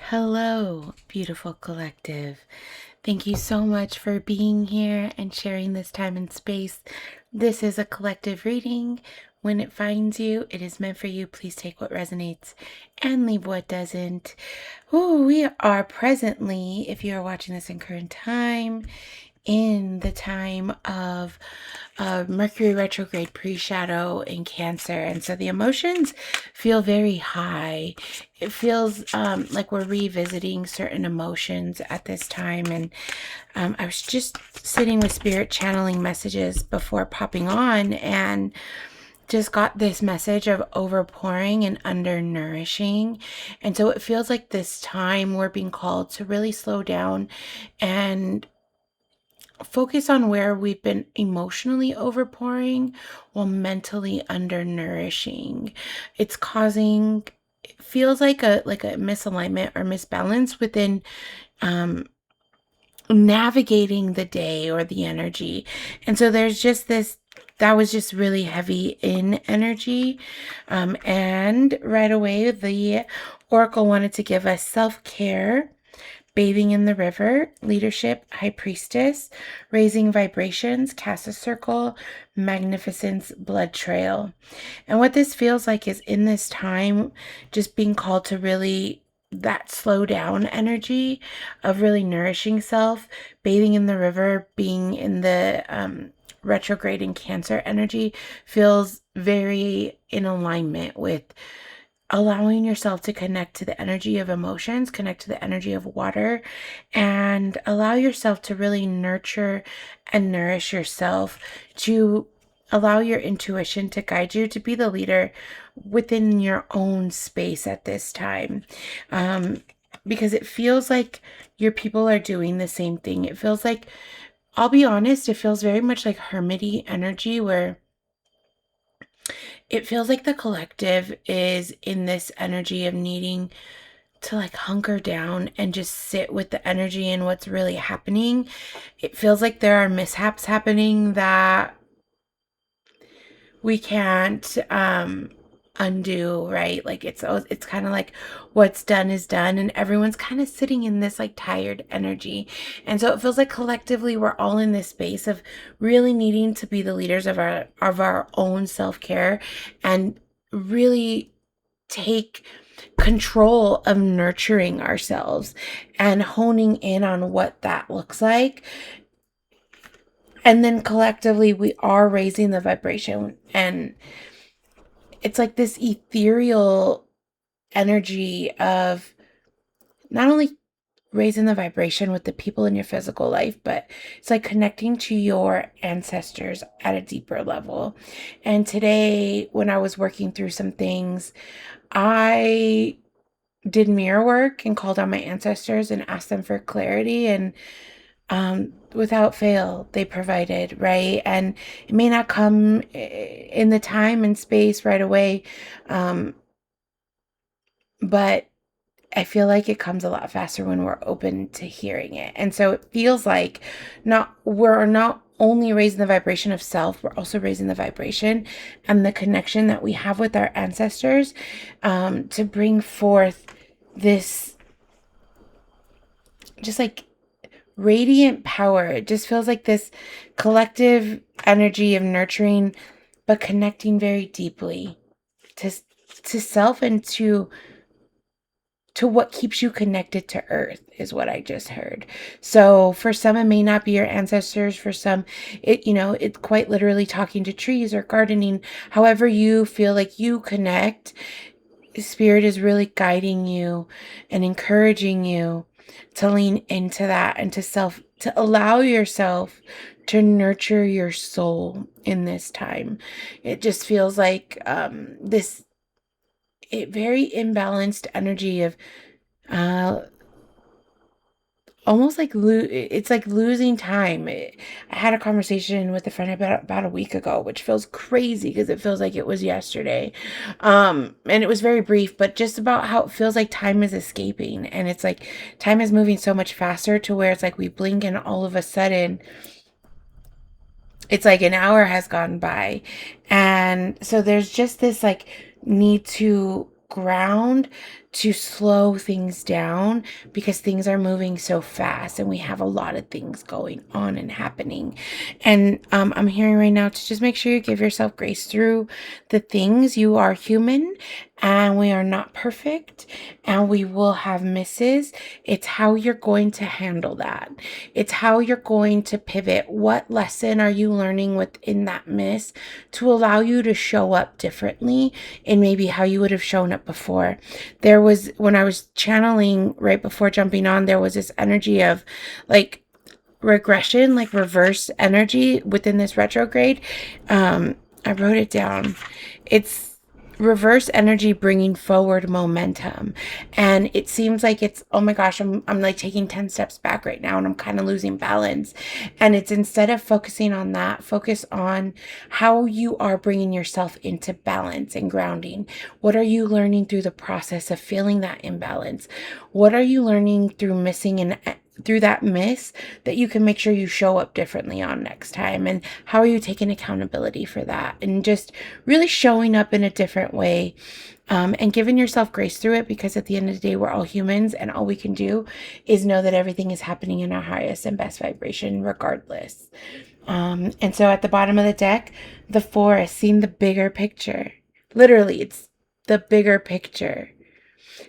Hello, beautiful collective. Thank you so much for being here and sharing this time and space. This is a collective reading. When it finds you, it is meant for you. Please take what resonates and leave what doesn't. Ooh, we are presently, if you are watching this in current time, in the time of Mercury retrograde pre-shadow in Cancer. And so the emotions feel very high. It feels like we're revisiting certain emotions at this time. And I was just sitting with Spirit channeling messages before popping on and just got this message of overpouring and undernourishing. And so it feels like this time we're being called to really slow down and focus on where we've been emotionally overpouring while mentally undernourishing. It's causing, it feels like a misalignment or misbalance within navigating the day or the energy. And so there's just this that was just really heavy in energy. And right away the oracle wanted to give us self-care, bathing in the river, leadership, high priestess, raising vibrations, cast a circle, magnificence, blood trail. And what this feels like is in this time, just being called to really that slow down energy of really nourishing self, bathing in the river, being in the retrograde in Cancer energy feels very in alignment with allowing yourself to connect to the energy of emotions, connect to the energy of water, and allow yourself to really nurture and nourish yourself, to allow your intuition to guide you to be the leader within your own space at this time. Because it feels like your people are doing the same thing. It feels like, I'll be honest, it feels very much like hermity energy, where it feels like the collective is in this energy of needing to like hunker down and just sit with the energy and what's really happening. It feels like there are mishaps happening that we can't undo, right? Like it's kind of like what's done is done, and everyone's kind of sitting in this like tired energy. And so it feels like collectively we're all in this space of really needing to be the leaders of our own self-care and really take control of nurturing ourselves and honing in on what that looks like. And then collectively we are raising the vibration, and it's like this ethereal energy of not only raising the vibration with the people in your physical life, but it's like connecting to your ancestors at a deeper level. And today, when I was working through some things, I did mirror work and called on my ancestors and asked them for clarity, and without fail they provided, right? And it may not come in the time and space right away, but I feel like it comes a lot faster when we're open to hearing it. And so it feels like we're not only raising the vibration of self, we're also raising the vibration and the connection that we have with our ancestors, to bring forth this just like radiant power. It just feels like this collective energy of nurturing, but connecting very deeply to self and to what keeps you connected to earth, is what I just heard. So for some, it may not be your ancestors. For some, it's quite literally talking to trees or gardening. However you feel like you connect, Spirit is really guiding you and encouraging you to lean into that and to allow yourself to nurture your soul in this time. It just feels like this very imbalanced energy of almost like it's like losing time. I had a conversation with a friend about a week ago, which feels crazy because it feels like it was yesterday. And it was very brief, but just about how it feels like time is escaping, and it's like time is moving so much faster to where it's like we blink and all of a sudden it's like an hour has gone by. And so there's just this like need to ground, to slow things down because things are moving so fast and we have a lot of things going on and happening. And I'm hearing right now to just make sure you give yourself grace through the things. You are human and we are not perfect and we will have misses. It's how you're going to handle that. It's how you're going to pivot. What lesson are you learning within that miss to allow you to show up differently in maybe how you would have shown up before? There was, when I was channeling right before jumping on, there was this energy of like regression, like reverse energy within this retrograde. I wrote it down. It's reverse energy bringing forward momentum, and it seems like it's, oh my gosh, I'm like taking 10 steps back right now and I'm kind of losing balance. And it's, instead of focusing on that, focus on how you are bringing yourself into balance and grounding. What are you learning through the process of feeling that imbalance? What are you learning through missing and through that miss that you can make sure you show up differently on next time? And how are you taking accountability for that? And just really showing up in a different way, and giving yourself grace through it, because at the end of the day, we're all humans and all we can do is know that everything is happening in our highest and best vibration regardless. And so at the bottom of the deck, the forest, seeing the bigger picture. Literally, it's the bigger picture.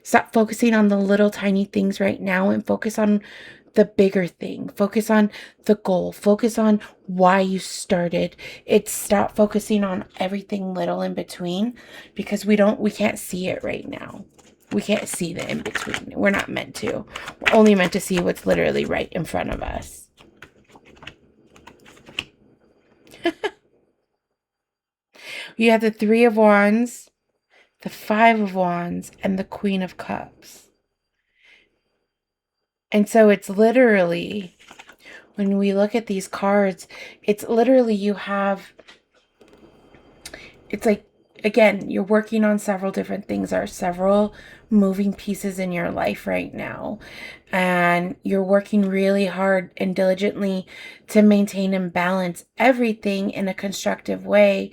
Stop focusing on the little tiny things right now and focus on the bigger thing. Focus on the goal. Focus on why you started. It's stop focusing on everything little in between, because we can't see it right now. We can't see the in between. We're not meant to. We're only meant to see what's literally right in front of us. You have the Three of Wands, the Five of Wands, and the Queen of Cups. And so it's literally, when we look at these cards, it's literally, it's like, again, you're working on several different things. There are several moving pieces in your life right now. And you're working really hard and diligently to maintain and balance everything in a constructive way.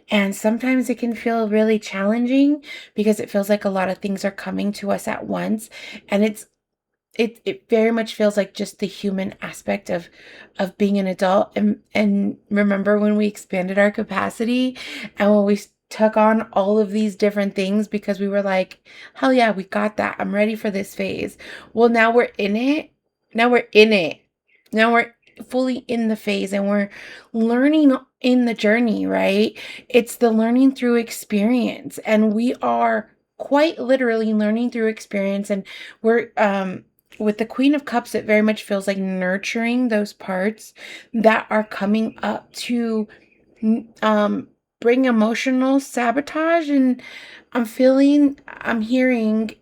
And sometimes it can feel really challenging because it feels like a lot of things are coming to us at once. And it very much feels like just the human aspect of being an adult. And remember when we expanded our capacity and when we took on all of these different things because we were like, hell yeah, we got that. I'm ready for this phase. Well, now we're in it. Now we're in it. Now we're fully in the phase and we're learning in the journey, right? It's the learning through experience, and we are quite literally learning through experience. And we're with the Queen of Cups, it very much feels like nurturing those parts that are coming up to bring emotional sabotage. And I'm hearing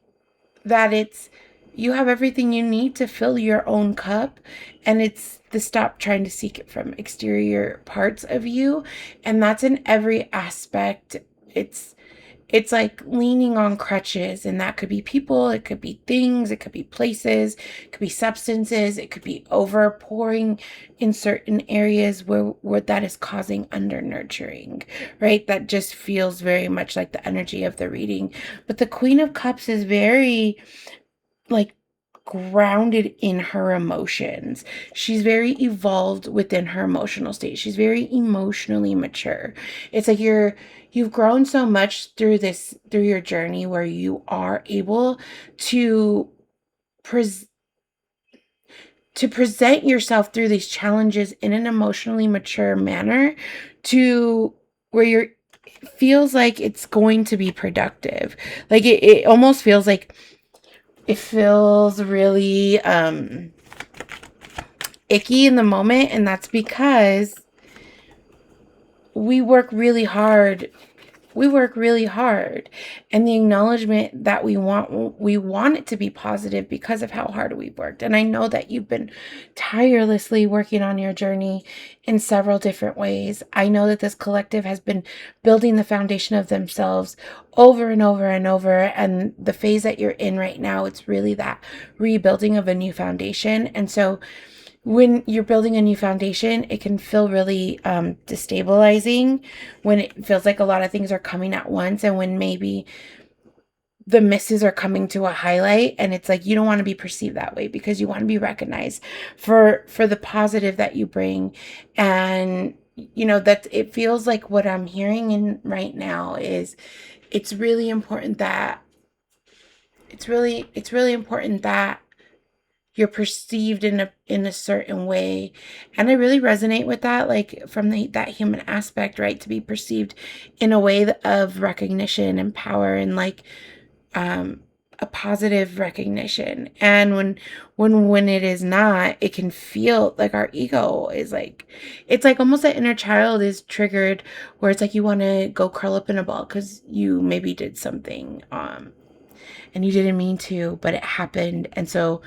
that it's, you have everything you need to fill your own cup, and it's the stop trying to seek it from exterior parts of you. And that's in every aspect. It's like leaning on crutches, and that could be people, it could be things, it could be places, it could be substances, it could be over pouring in certain areas where that is causing under nurturing, right? That just feels very much like the energy of the reading. But the Queen of Cups is very like grounded in her emotions. She's very evolved within her emotional state. She's very emotionally mature. It's like you've grown so much through your journey where you are able to present yourself through these challenges in an emotionally mature manner, to where you're feels like it's going to be productive. Like it almost feels like it feels really icky in the moment, and that's because we work really hard. And the acknowledgement that we want it to be positive because of how hard we've worked. And I know that you've been tirelessly working on your journey in several different ways. I know that this collective has been building the foundation of themselves over and over and over. And the phase that you're in right now, it's really that rebuilding of a new foundation. And so when you're building a new foundation, it can feel really destabilizing when it feels like a lot of things are coming at once, and when maybe the misses are coming to a highlight, and it's like you don't want to be perceived that way because you want to be recognized for the positive that you bring. And that it feels like what I'm hearing in right now is it's really important that it's really important that you're perceived in a certain way. And I really resonate with that, like from that human aspect, right? To be perceived in a way of recognition and power, and like um a positive recognition. And when it is not, it can feel like our ego is like, it's like almost that inner child is triggered, where it's like you want to go curl up in a ball because you maybe did something and you didn't mean to, but it happened. And so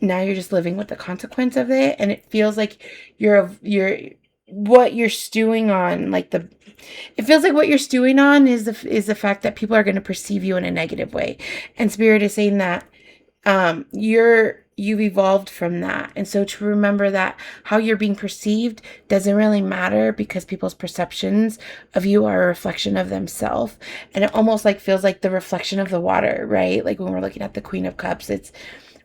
now you're just living with the consequence of it, and it feels like you're what you're stewing on, like it feels like what you're stewing on is the fact that people are going to perceive you in a negative way. And spirit is saying that you've evolved from that. And so to remember that how you're being perceived doesn't really matter, because people's perceptions of you are a reflection of themselves. And it almost like feels like the reflection of the water, right? Like when we're looking at the Queen of Cups, it's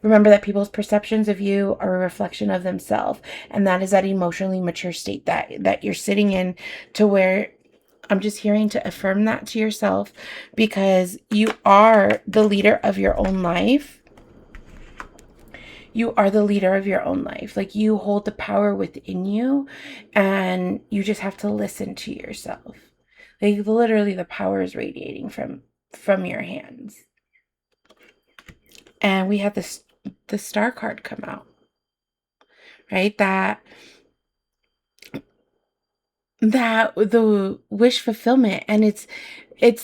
remember that people's perceptions of you are a reflection of themselves. And that is that emotionally mature state that you're sitting in, to where I'm just hearing to affirm that to yourself, because you are the leader of your own life. You are the leader of your own life. Like, you hold the power within you, and you just have to listen to yourself. Like, literally the power is radiating from your hands. And we had the star card come out, right? That the wish fulfillment, and it's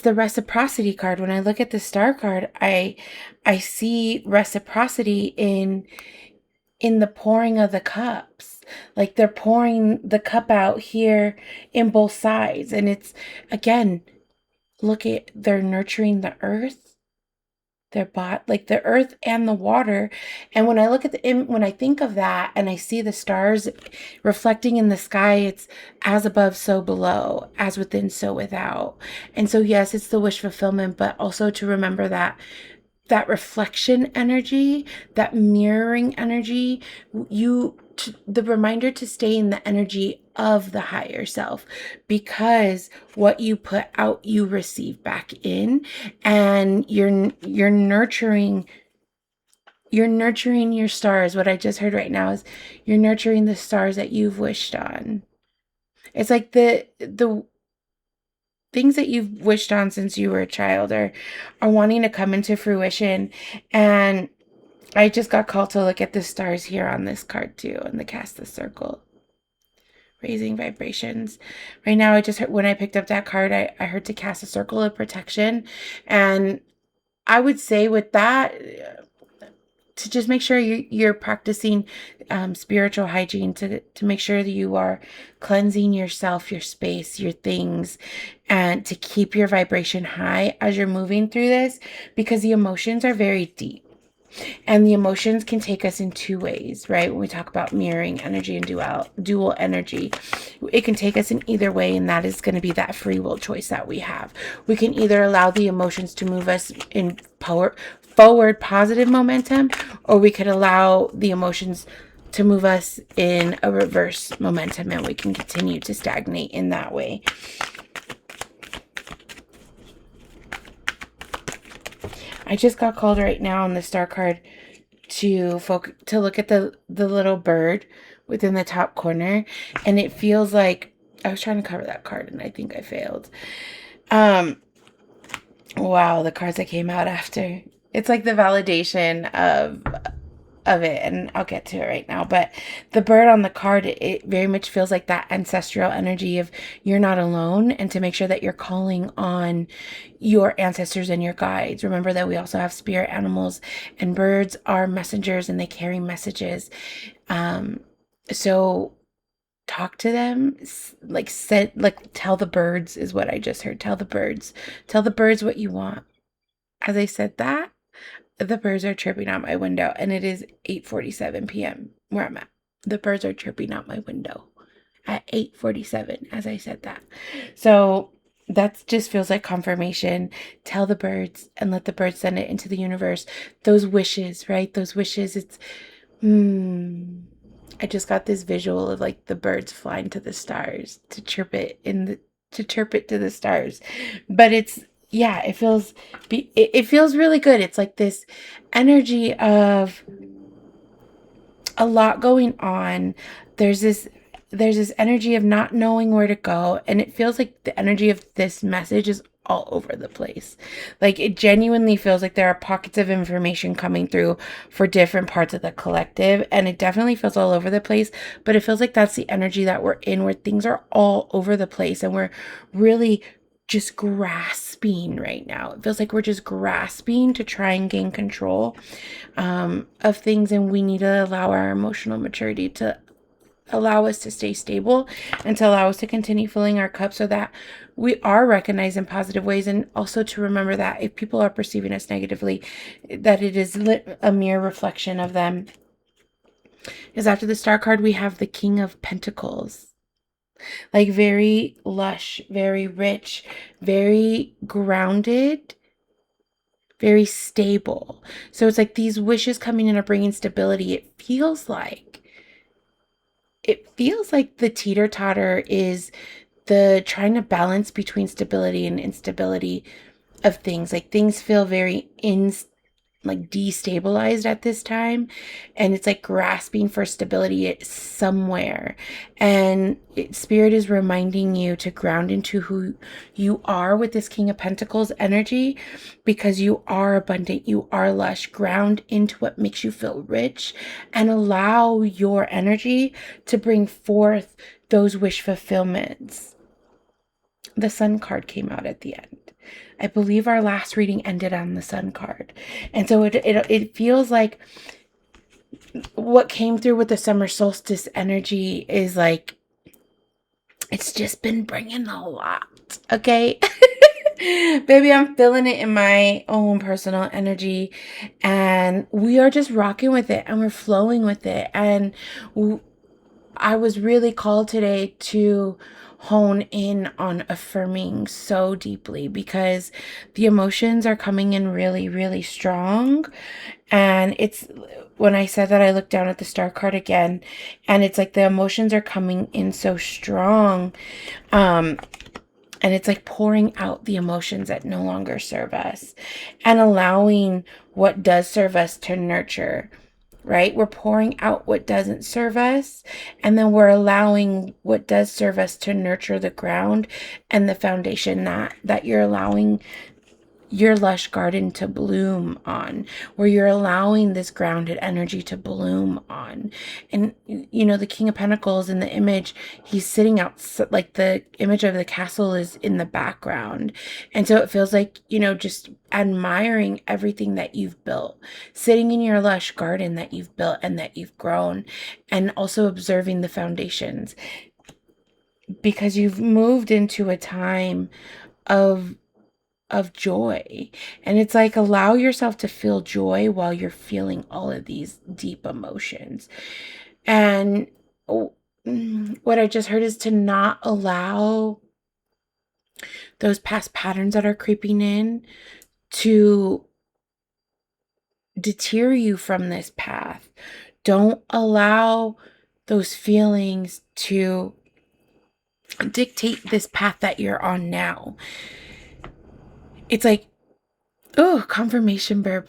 the reciprocity card. When I look at the star card, I see reciprocity in the pouring of the cups. Like, they're pouring the cup out here in both sides. And it's, again, they're nurturing the earth, their bot like the earth and the water. And when I look at when I think of that, and I see the stars reflecting in the sky, it's as above, so below, as within, so without. And so, yes, it's the wish fulfillment, but also to remember that reflection energy, that mirroring energy, the reminder to stay in the energy of the higher self, because what you put out, you receive back in. And you're nurturing your stars. What I just heard right now is you're nurturing the stars that you've wished on. It's like the things that you've wished on since you were a child are wanting to come into fruition. And I just got called to look at the stars here on this card too, and the cast the circle, raising vibrations. Right now, I just heard, when I picked up that card, I heard to cast a circle of protection. And I would say with that, to just make sure you're practicing spiritual hygiene, to make sure that you are cleansing yourself, your space, your things, and to keep your vibration high as you're moving through this, because the emotions are very deep. And the emotions can take us in two ways, right? When we talk about mirroring energy and dual energy, it can take us in either way, and that is going to be that free will choice that we have. We can either allow the emotions to move us in forward positive momentum, or we could allow the emotions to move us in a reverse momentum, and we can continue to stagnate in that way. I just got called right now on the star card to look at the little bird within the top corner, and it feels like I was trying to cover that card and I think I failed. Wow, the cards that came out after. It's like the validation of it, and I'll get to it right now. But the bird on the card, it very much feels like that ancestral energy of you're not alone, and to make sure that you're calling on your ancestors and your guides. Remember that we also have spirit animals, and birds are messengers, and they carry messages. So talk to them, tell the birds, is what I just heard. Tell the birds what you want. As I said that, the birds are chirping out my window, and it is 8:47 p.m. where I'm at. The birds are chirping out my window at 8:47 as I said that. So that just feels like confirmation. Tell the birds and let the birds send it into the universe. Those wishes, right? Those wishes. I just got this visual of like the birds flying to the stars to chirp it to chirp it to the stars. But yeah, it feels really good. It's like this energy of a lot going on. There's this energy of not knowing where to go, and it feels like the energy of this message is all over the place. Like, it genuinely feels like there are pockets of information coming through for different parts of the collective, and it definitely feels all over the place, but it feels like that's the energy that we're in, where things are all over the place and we're really just grasping right now. It feels like we're just grasping to try and gain control of things, and we need to allow our emotional maturity to allow us to stay stable and to allow us to continue filling our cup so that we are recognized in positive ways, and also to remember that if people are perceiving us negatively, that it is a mere reflection of them. Because after the Star card, we have the King of Pentacles. Like, very lush, very rich, very grounded, very stable. So it's like these wishes coming in are bringing stability. It feels like the teeter-totter is the trying to balance between stability and instability of things. Like, things feel very destabilized at this time, and it's like grasping for stability somewhere, and spirit is reminding you to ground into who you are with this King of Pentacles energy, because you are abundant, you are lush. Ground into what makes you feel rich and allow your energy to bring forth those wish fulfillments. The Sun card came out at the end. I believe our last reading ended on the Sun card. And so it feels like what came through with the summer solstice energy is like, it's just been bringing a lot. Okay. Baby, I'm feeling it in my own personal energy, and we are just rocking with it, and we're flowing with it. And I was really called today to hone in on affirming so deeply, because the emotions are coming in really, really strong. And it's when I said that, I looked down at the Star card again, and it's like the emotions are coming in so strong. And it's like pouring out the emotions that no longer serve us and allowing what does serve us to nurture. Right? We're pouring out what doesn't serve us, and then we're allowing what does serve us to nurture the ground and the foundation that you're allowing your lush garden to bloom on, where you're allowing this grounded energy to bloom on. And the King of Pentacles in the image, he's sitting out, like the image of the castle is in the background, and so it feels like, just admiring everything that you've built, sitting in your lush garden that you've built and that you've grown, and also observing the foundations, because you've moved into a time of joy. And it's like, allow yourself to feel joy while you're feeling all of these deep emotions. And what I just heard is to not allow those past patterns that are creeping in to deter you from this path. Don't allow those feelings to dictate this path that you're on now. It's like, confirmation burp.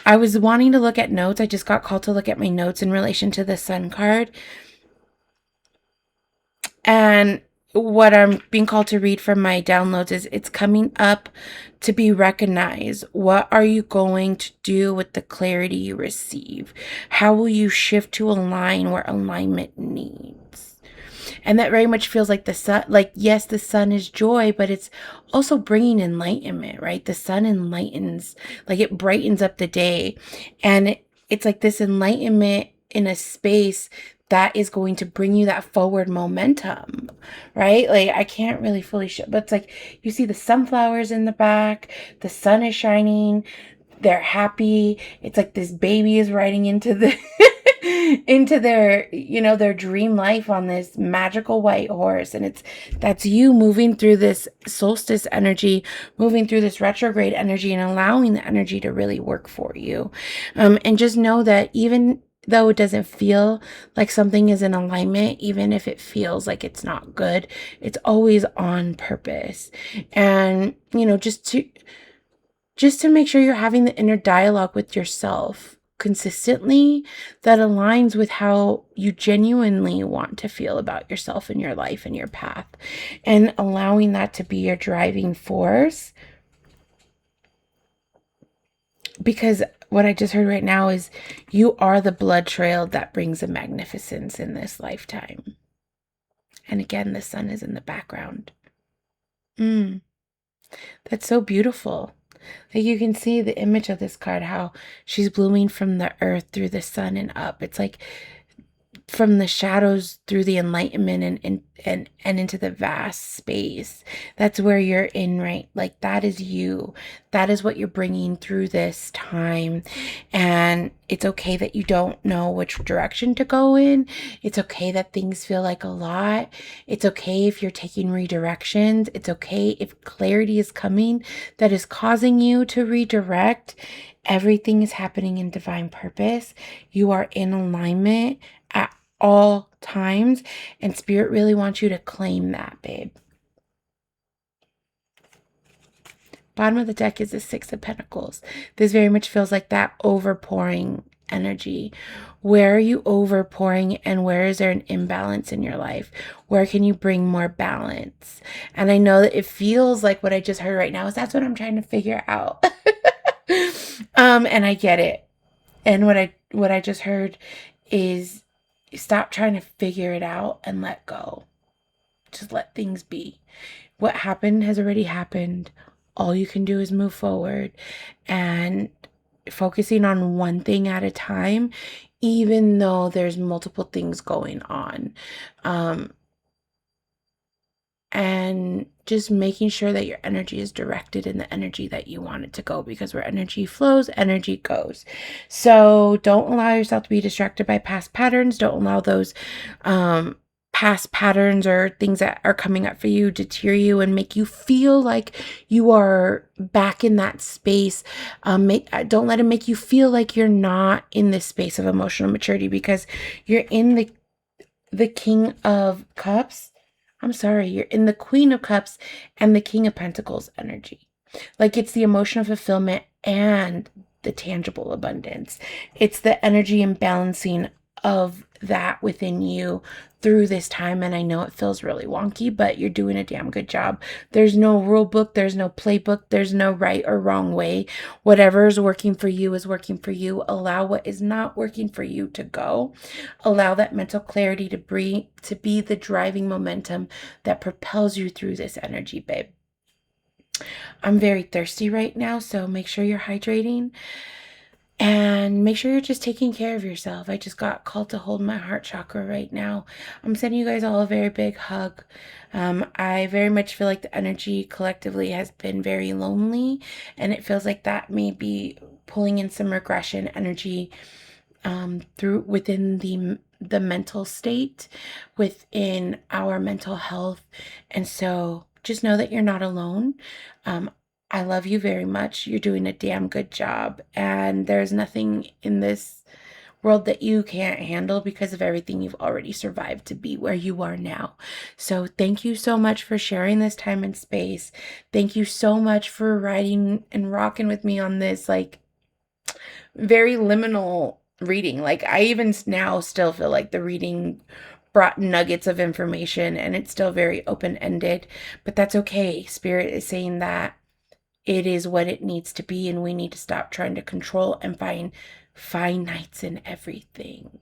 I was wanting to look at notes. I just got called to look at my notes in relation to the Sun card. And what I'm being called to read from my downloads is, it's coming up to be recognized. What are you going to do with the clarity you receive? How will you shift to align where alignment needs? And that very much feels like the sun. Like, yes, the sun is joy, but it's also bringing enlightenment, right? The sun enlightens, like it brightens up the day. And it's like this enlightenment in a space that is going to bring you that forward momentum, right? Like, I can't really fully show, but it's like, you see the sunflowers in the back, the sun is shining, they're happy. It's like this baby is riding into the into their, their dream life on this magical white horse. And that's you moving through this solstice energy, moving through this retrograde energy, and allowing the energy to really work for you. And just know that even though it doesn't feel like something is in alignment, even if it feels like it's not good, it's always on purpose. And, just to make sure you're having the inner dialogue with yourself consistently that aligns with how you genuinely want to feel about yourself and your life and your path, and allowing that to be your driving force. Because what I just heard right now is you are the blood trail that brings a magnificence in this lifetime. And again, the sun is in the background. That's so beautiful. Like, you can see the image of this card, how she's blooming from the earth through the sun and up. It's like from the shadows through the enlightenment and into the vast space. That's where you're in, right? Like, that is you. That is what you're bringing through this time. And it's okay that you don't know which direction to go in. It's okay that things feel like a lot. It's okay if you're taking redirections. It's okay if clarity is coming that is causing you to redirect. Everything is happening in divine purpose. You are in alignment at all times, and Spirit really wants you to claim that, babe. Bottom of the deck is the Six of Pentacles. This very much feels like that overpouring energy. Where are you overpouring, and where is there an imbalance in your life? Where can you bring more balance? And I know that it feels like what I just heard right now is that's what I'm trying to figure out. And I get it. And what I just heard is stop trying to figure it out and let go. Just let things be. What happened has already happened. All you can do is move forward and focusing on one thing at a time, even though there's multiple things going on. And just making sure that your energy is directed in the energy that you want it to go, because where energy flows, energy goes. So don't allow yourself to be distracted by past patterns. Don't allow those past patterns or things that are coming up for you deter you and make you feel like you are back in that space. Don't let it make you feel like you're not in this space of emotional maturity, because you're in the King of Cups. I'm sorry, you're in the Queen of Cups and the King of Pentacles energy. Like, it's the emotional fulfillment and the tangible abundance. It's the energy and balancing of that within you through this time. And I know it feels really wonky, but you're doing a damn good job. There's no rule book. There's no playbook. There's no right or wrong way. Whatever is working for you is working for you. Allow what is not working for you to go. Allow that mental clarity to be the driving momentum that propels you through this energy, babe. I'm very thirsty right now, so make sure you're hydrating. And make sure you're just taking care of yourself. I just got called to hold my heart chakra right now. I'm sending you guys all a very big hug. I very much feel like the energy collectively has been very lonely, and it feels like that may be pulling in some regression energy through within the mental state, within our mental health. And so just know that you're not alone. I love you very much. You're doing a damn good job. And there's nothing in this world that you can't handle because of everything you've already survived to be where you are now. So thank you so much for sharing this time and space. Thank you so much for riding and rocking with me on this, like, very liminal reading. Like, I even now still feel like the reading brought nuggets of information, and it's still very open-ended, but that's okay. Spirit is saying that it is what it needs to be, and we need to stop trying to control and find finites in everything.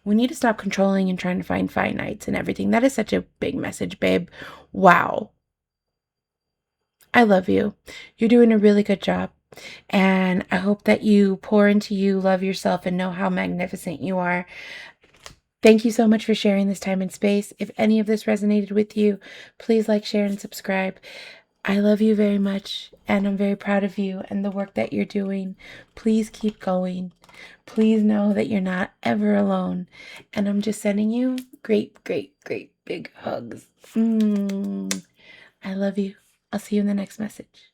We need to stop controlling and trying to find finites in everything. That is such a big message, babe. Wow. I love you. You're doing a really good job. And I hope that you pour into you, love yourself, and know how magnificent you are. Thank you so much for sharing this time and space. If any of this resonated with you, please like, share, and subscribe. I love you very much, and I'm very proud of you and the work that you're doing. Please keep going. Please know that you're not ever alone. And I'm just sending you great, great, great big hugs. I love you. I'll see you in the next message.